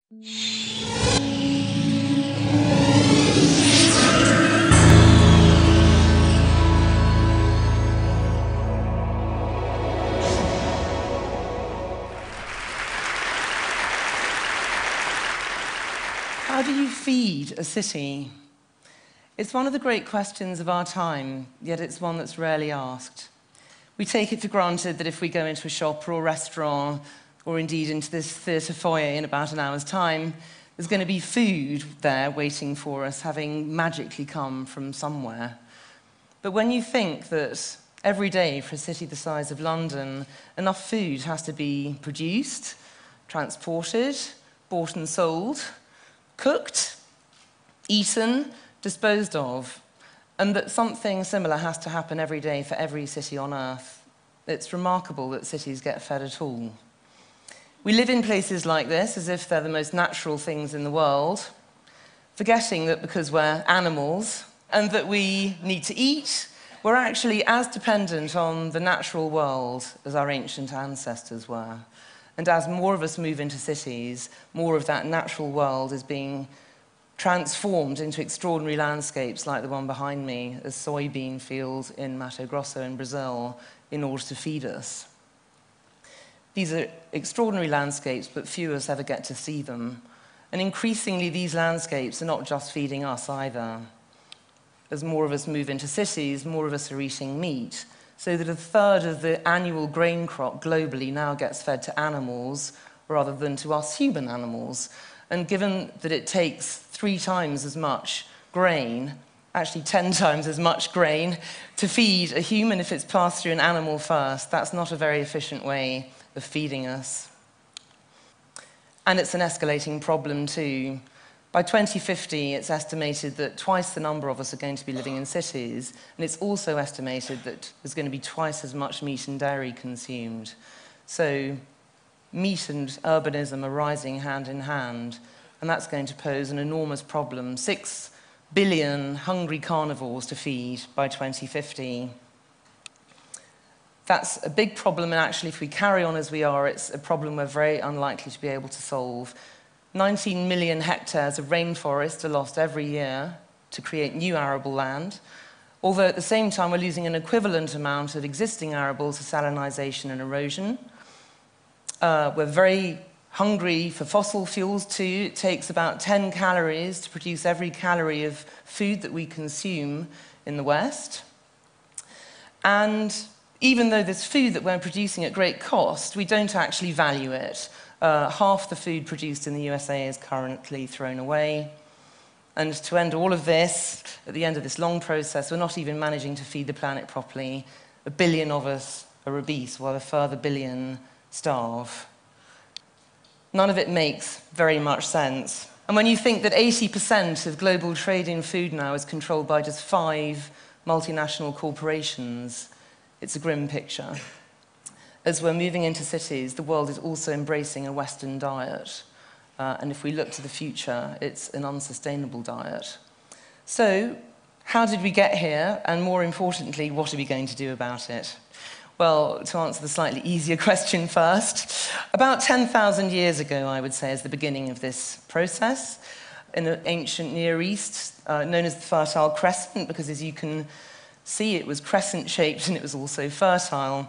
How do you feed a city? It's one of the great questions of our time, yet it's one that's rarely asked. We take it for granted that if we go into a shop or a restaurant, or indeed into this theatre foyer in about an hour's time, there's going to be food there waiting for us, having magically come from somewhere. But when you think that every day for a city the size of London, enough food has to be produced, transported, bought and sold, cooked, eaten, disposed of, and that something similar has to happen every day for every city on Earth, it's remarkable that cities get fed at all. We live in places like this as if they're the most natural things in the world, forgetting that because we're animals and that we need to eat, we're actually as dependent on the natural world as our ancient ancestors were. And as more of us move into cities, more of that natural world is being transformed into extraordinary landscapes like the one behind me, a soybean field in Mato Grosso in Brazil, in order to feed us. These are extraordinary landscapes, but few of us ever get to see them. And increasingly, these landscapes are not just feeding us either. As more of us move into cities, more of us are eating meat, so that a third of the annual grain crop globally now gets fed to animals rather than to us human animals. And given that it takes 3 times as much grain, actually 10 times as much grain, to feed a human if it's passed through an animal first, that's not a very efficient way of feeding us. And it's an escalating problem too. By 2050, it's estimated that twice the number of us are going to be living in cities, and it's also estimated that there's going to be twice as much meat and dairy consumed. So meat and urbanism are rising hand in hand, and that's going to pose an enormous problem. 6 billion hungry carnivores to feed by 2050. That's a big problem, and actually, if we carry on as we are, it's a problem we're very unlikely to be able to solve. 19 million hectares of rainforest are lost every year to create new arable land, although at the same time we're losing an equivalent amount of existing arable to salinization and erosion. We're very hungry for fossil fuels too. It takes about 10 calories to produce every calorie of food that we consume in the West. And even though there's food that we're producing at great cost, we don't actually value it. Half the food produced in the USA is currently thrown away. And to end all of this, at the end of this long process, we're not even managing to feed the planet properly. 1 billion of us are obese, while a further 1 billion starve. None of it makes very much sense. And when you think that 80% of global trade in food now is controlled by just 5 multinational corporations, it's a grim picture. As we're moving into cities, the world is also embracing a Western diet. And if we look to the future, it's an unsustainable diet. So, how did we get here? And more importantly, what are we going to do about it? Well, to answer the slightly easier question first, about 10,000 years ago, I would say, is the beginning of this process. In the ancient Near East, known as the Fertile Crescent, because as you can see, it was crescent-shaped and it was also fertile.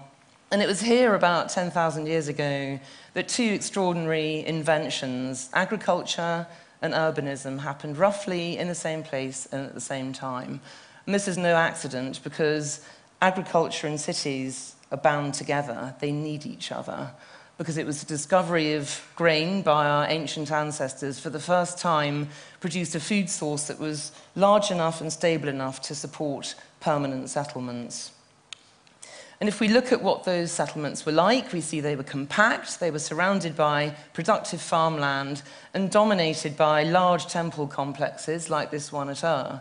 And it was here about 10,000 years ago that 2 extraordinary inventions, agriculture and urbanism, happened roughly in the same place and at the same time. And this is no accident, because agriculture and cities are bound together. They need each other, because it was the discovery of grain by our ancient ancestors for the first time produced a food source that was large enough and stable enough to support permanent settlements. And if we look at what those settlements were like, we see they were compact, they were surrounded by productive farmland, and dominated by large temple complexes like this one at Ur,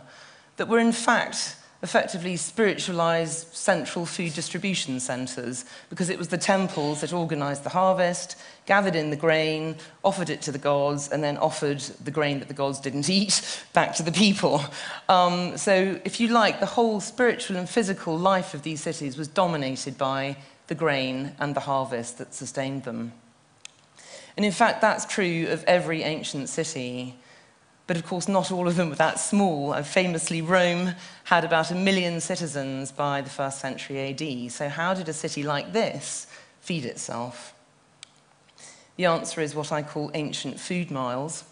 that were in fact effectively spiritualized central food distribution centers, because it was the temples that organized the harvest, gathered in the grain, offered it to the gods, and then offered the grain that the gods didn't eat back to the people. So if you like, the whole spiritual and physical life of these cities was dominated by the grain and the harvest that sustained them. And in fact, that's true of every ancient city. But of course, not all of them were that small. Famously, Rome had about 1 million citizens by the 1st century AD. So how did a city like this feed itself? The answer is what I call ancient food miles.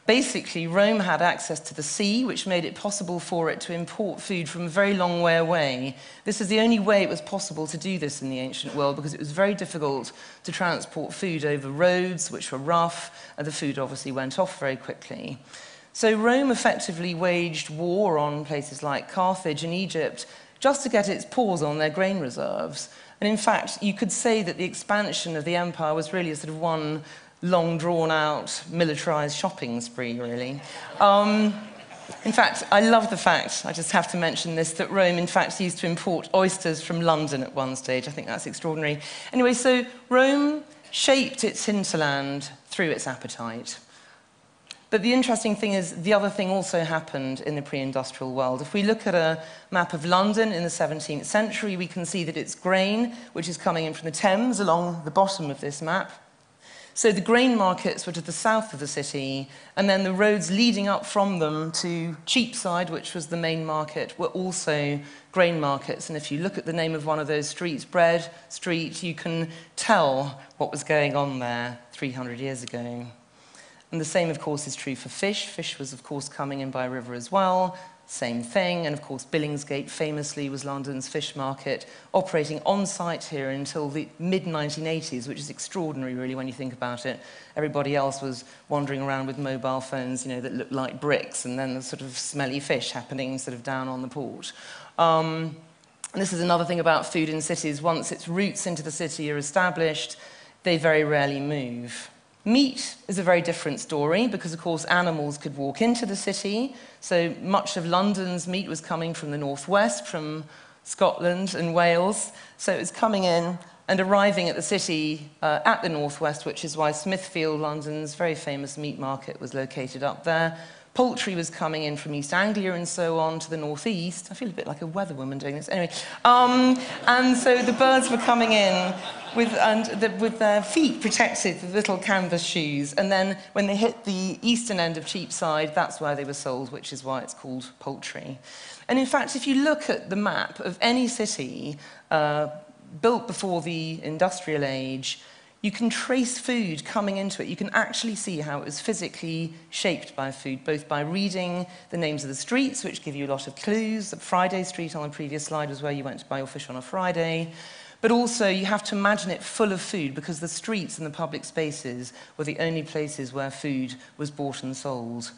Basically, Rome had access to the sea, which made it possible for it to import food from a very long way away. This is the only way it was possible to do this in the ancient world, because it was very difficult to transport food over roads, which were rough, and the food obviously went off very quickly. So Rome effectively waged war on places like Carthage and Egypt just to get its paws on their grain reserves. And in fact, you could say that the expansion of the empire was really a sort of one long drawn-out, militarized shopping spree, really. In fact, I love the fact, I just have to mention this, that Rome, in fact, used to import oysters from London at one stage. I think that's extraordinary. Anyway, so Rome shaped its hinterland through its appetite. But the interesting thing is, the other thing also happened in the pre-industrial world. If we look at a map of London in the 17th century, we can see that it's grain, which is coming in from the Thames along the bottom of this map. So the grain markets were to the south of the city, and then the roads leading up from them to Cheapside, which was the main market, were also grain markets. And if you look at the name of one of those streets, Bread Street, you can tell what was going on there 300 years ago. And the same, of course, is true for fish. Fish was, of course, coming in by river as well. Same thing. And, of course, Billingsgate famously was London's fish market, operating on-site here until the mid-1980s, which is extraordinary, really, when you think about it. Everybody else was wandering around with mobile phones, that looked like bricks, and then the sort of smelly fish happening sort of down on the port. And this is another thing about food in cities. Once its roots into the city are established, they very rarely move. Meat is a very different story because, of course, animals could walk into the city. So much of London's meat was coming from the northwest, from Scotland and Wales. So it was coming in and arriving at the city at the northwest, which is why Smithfield, London's very famous meat market, was located up there. Poultry was coming in from East Anglia and so on to the northeast. I feel a bit like a weatherwoman doing this. Anyway, and so the birds were coming in with their feet protected with little canvas shoes. And then when they hit the eastern end of Cheapside, that's where they were sold, which is why it's called poultry. And in fact, if you look at the map of any city built before the industrial age, you can trace food coming into it. You can actually see how it was physically shaped by food, both by reading the names of the streets, which give you a lot of clues. Friday Street on the previous slide was where you went to buy your fish on a Friday. But also, you have to imagine it full of food, because the streets and the public spaces were the only places where food was bought and sold.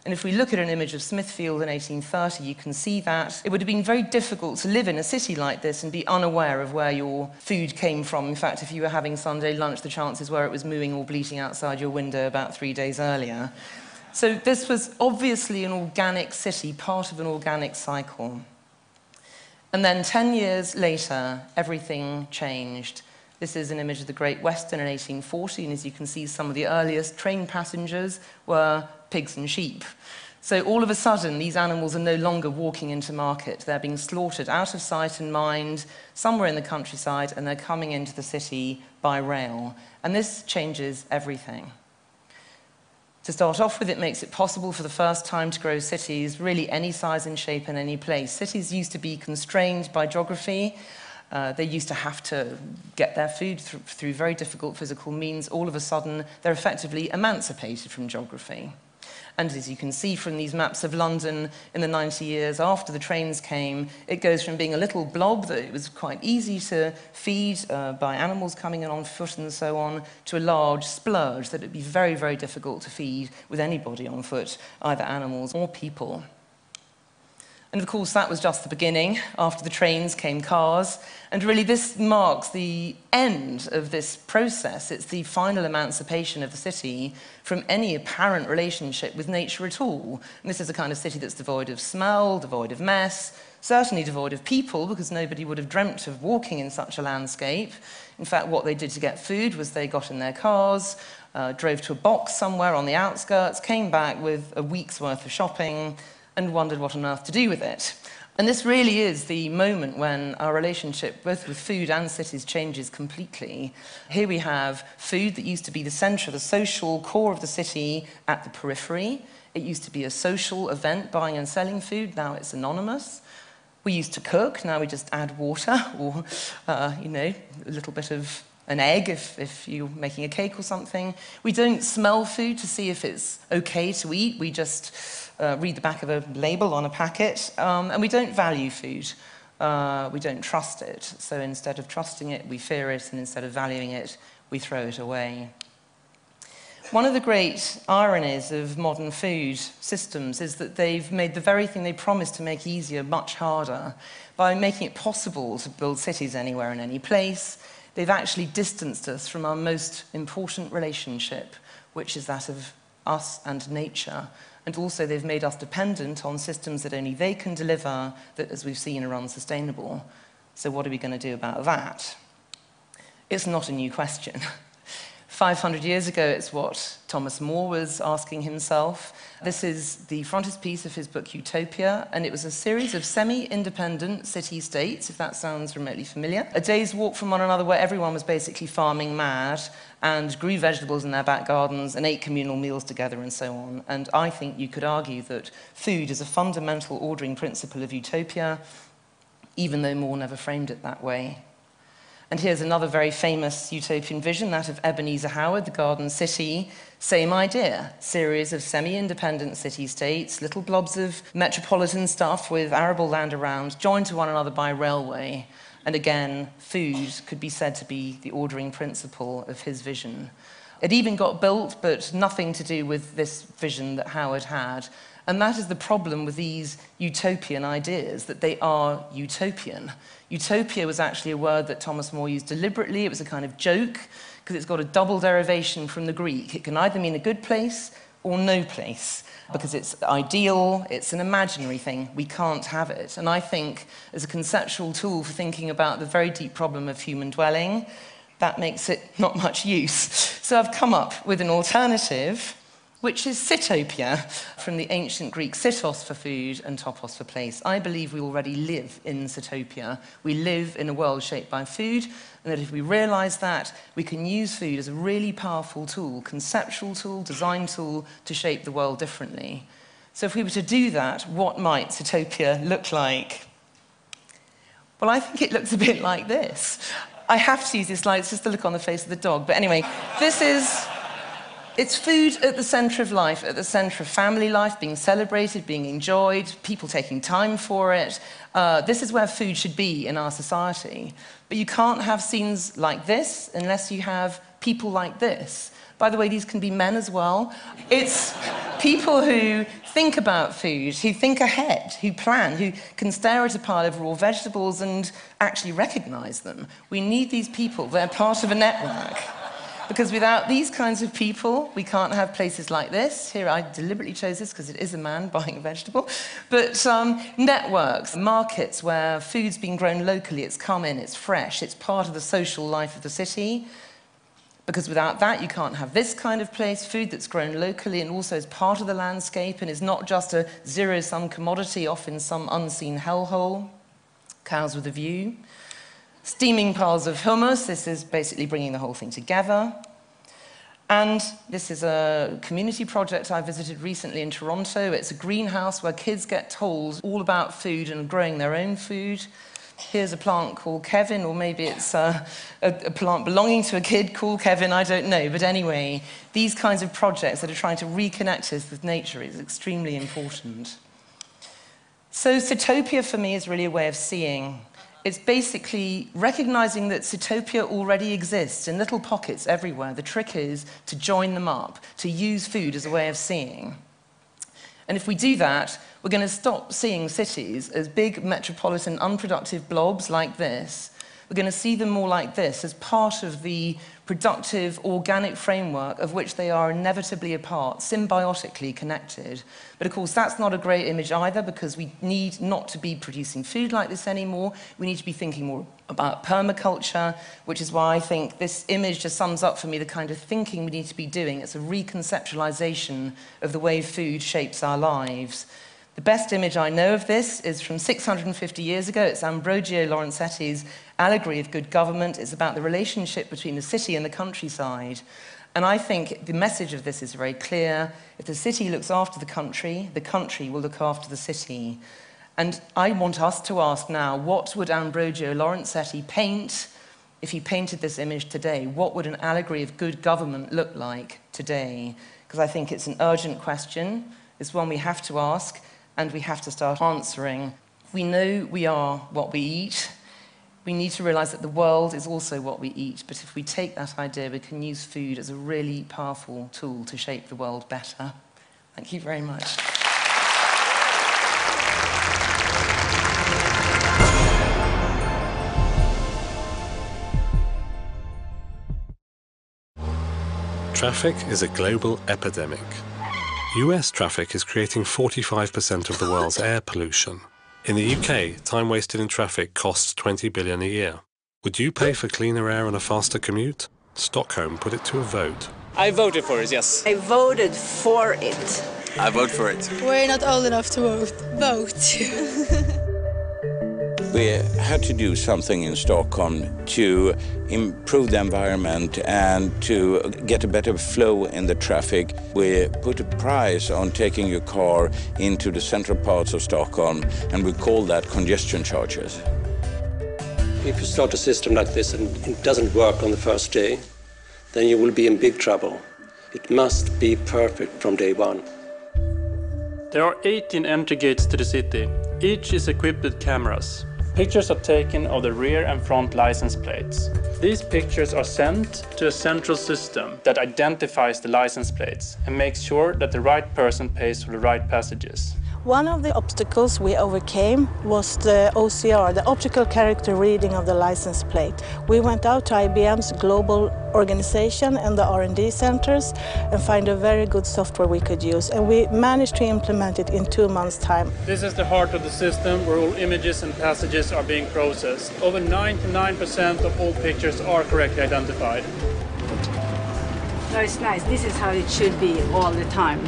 And if we look at an image of Smithfield in 1830, you can see that it would have been very difficult to live in a city like this and be unaware of where your food came from. In fact, if you were having Sunday lunch, the chances were it was mooing or bleating outside your window about 3 days earlier. So this was obviously an organic city, part of an organic cycle. And then 10 years later, everything changed. This is an image of the Great Western in 1840, and as you can see, some of the earliest train passengers were pigs and sheep. So all of a sudden, these animals are no longer walking into market. They're being slaughtered out of sight and mind, somewhere in the countryside, and they're coming into the city by rail. And this changes everything. To start off with, it makes it possible for the first time to grow cities, really any size and shape in any place. Cities used to be constrained by geography. They used to have to get their food through very difficult physical means. All of a sudden, they're effectively emancipated from geography. And as you can see from these maps of London in the 90 years after the trains came, it goes from being a little blob that it was quite easy to feed by animals coming in on foot and so on, to a large splurge that it'd be very, very difficult to feed with anybody on foot, either animals or people. And of course, that was just the beginning. After the trains came cars. And really, this marks the end of this process. It's the final emancipation of the city from any apparent relationship with nature at all. And this is a kind of city that's devoid of smell, devoid of mess, certainly devoid of people, because nobody would have dreamt of walking in such a landscape. In fact, what they did to get food was they got in their cars, drove to a box somewhere on the outskirts, came back with a week's worth of shopping, and wondered what on earth to do with it. And this really is the moment when our relationship, both with food and cities, changes completely. Here we have food that used to be the centre, the social core of the city, at the periphery. It used to be a social event, buying and selling food. Now it's anonymous. We used to cook. Now we just add water or, a little bit of an egg if you're making a cake or something. We don't smell food to see if it's okay to eat. We just read the back of a label on a packet. And we don't value food. We don't trust it. So instead of trusting it, we fear it. And instead of valuing it, we throw it away. One of the great ironies of modern food systems is that they've made the very thing they promised to make easier much harder. By making it possible to build cities anywhere and any place, they've actually distanced us from our most important relationship, which is that of us and nature. And also they've made us dependent on systems that only they can deliver, that, as we've seen, are unsustainable. So what are we going to do about that? It's not a new question. 500 years ago, it's what Thomas More was asking himself. This is the frontispiece of his book Utopia, and it was a series of semi-independent city-states, if that sounds remotely familiar. A day's walk from one another where everyone was basically farming mad and grew vegetables in their back gardens and ate communal meals together and so on. And I think you could argue that food is a fundamental ordering principle of utopia, even though More never framed it that way. And here's another very famous utopian vision, that of Ebenezer Howard, the Garden City. Same idea, series of semi-independent city-states, little blobs of metropolitan stuff with arable land around, joined to one another by railway. And again, food could be said to be the ordering principle of his vision. It even got built, but nothing to do with this vision that Howard had. And that is the problem with these utopian ideas, that they are utopian. Utopia was actually a word that Thomas More used deliberately. It was a kind of joke, because it's got a double derivation from the Greek. It can either mean a good place or no place, because it's ideal, it's an imaginary thing. We can't have it. And I think, as a conceptual tool for thinking about the very deep problem of human dwelling, that makes it not much use. So I've come up with an alternative, which is Sitopia, from the ancient Greek sitos for food and topos for place. I believe we already live in Sitopia. We live in a world shaped by food, and that if we realize that, we can use food as a really powerful tool, conceptual tool, design tool, to shape the world differently. So if we were to do that, what might Sitopia look like? Well, I think it looks a bit like this. I have to use this slide, it's just the look on the face of the dog. But anyway, it's food at the centre of life, at the centre of family life, being celebrated, being enjoyed, people taking time for it. This is where food should be in our society. But you can't have scenes like this unless you have people like this. By the way, these can be men as well. It's people who think about food, who think ahead, who plan, who can stare at a pile of raw vegetables and actually recognise them. We need these people. They're part of a network. Because without these kinds of people, we can't have places like this. Here, I deliberately chose this because it is a man buying a vegetable. But networks, markets where food's been grown locally, it's come in, it's fresh, it's part of the social life of the city. Because without that, you can't have this kind of place, food that's grown locally and also is part of the landscape and is not just a zero-sum commodity off in some unseen hellhole. Cows with a view. Steaming piles of hummus, this is basically bringing the whole thing together. And this is a community project I visited recently in Toronto. It's a greenhouse where kids get told all about food and growing their own food. Here's a plant called Kevin, or maybe it's a plant belonging to a kid called Kevin, I don't know. But anyway, these kinds of projects that are trying to reconnect us with nature is extremely important. So Sitopia for me is really a way of seeing. It's basically recognizing that Sitopia already exists in little pockets everywhere. The trick is to join them up, to use food as a way of seeing. And if we do that, we're going to stop seeing cities as big, metropolitan, unproductive blobs like this. We're going to see them more like this, as part of the productive, organic framework of which they are inevitably a part, symbiotically connected. But of course, that's not a great image either, because we need not to be producing food like this anymore. We need to be thinking more about permaculture, which is why I think this image just sums up for me the kind of thinking we need to be doing. It's a reconceptualization of the way food shapes our lives. The best image I know of this is from 650 years ago. It's Ambrogio Lorenzetti's allegory of good government. It's about the relationship between the city and the countryside. And I think the message of this is very clear. If the city looks after the country will look after the city. And I want us to ask now, what would Ambrogio Lorenzetti paint if he painted this image today? What would an allegory of good government look like today? Because I think it's an urgent question. It's one we have to ask, and we have to start answering. We know we are what we eat. We need to realize that the world is also what we eat, but if we take that idea, we can use food as a really powerful tool to shape the world better. Thank you very much. Traffic is a global epidemic. US traffic is creating 45% of the world's air pollution. In the UK, time wasted in traffic costs $20 billion a year. Would you pay for cleaner air and a faster commute? Stockholm put it to a vote. I voted for it, yes. I voted for it. I vote for it. We're not old enough to vote. We had to do something in Stockholm to improve the environment and to get a better flow in the traffic. We put a price on taking your car into the central parts of Stockholm, and we call that congestion charges. If you start a system like this and it doesn't work on the first day, then you will be in big trouble. It must be perfect from day one. There are 18 entry gates to the city. Each is equipped with cameras. Pictures are taken of the rear and front license plates. These pictures are sent to a central system that identifies the license plates and makes sure that the right person pays for the right passages. One of the obstacles we overcame was the OCR, the optical character reading of the license plate. We went out to IBM's global organization and the R&D centers and find a very good software we could use, and we managed to implement it in 2 months' time. This is the heart of the system where all images and passages are being processed. Over 99% of all pictures are correctly identified. No, it's nice. This is how it should be all the time.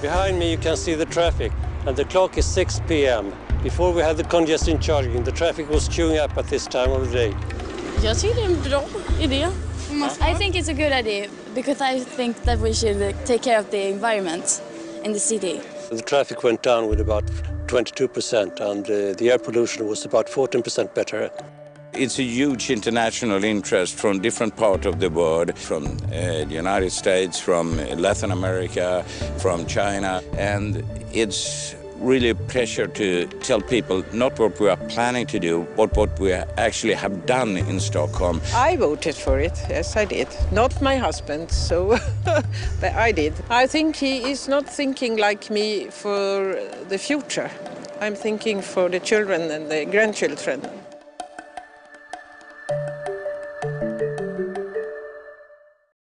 Behind me you can see the traffic, and the clock is 6 p.m. Before we had the congestion charging, the traffic was queuing up at this time of the day. Jag tycker det är en bra idé. I think it's a good idea because I think that we should take care of the environment in the city. The traffic went down with about 22%, and the air pollution was about 14% better. It's a huge international interest from different parts of the world, from the United States, from Latin America, from China, and it's really a pleasure to tell people not what we are planning to do, but what we actually have done in Stockholm. I voted for it, yes I did. Not my husband, so but I did. I think he is not thinking like me for the future. I'm thinking for the children and the grandchildren.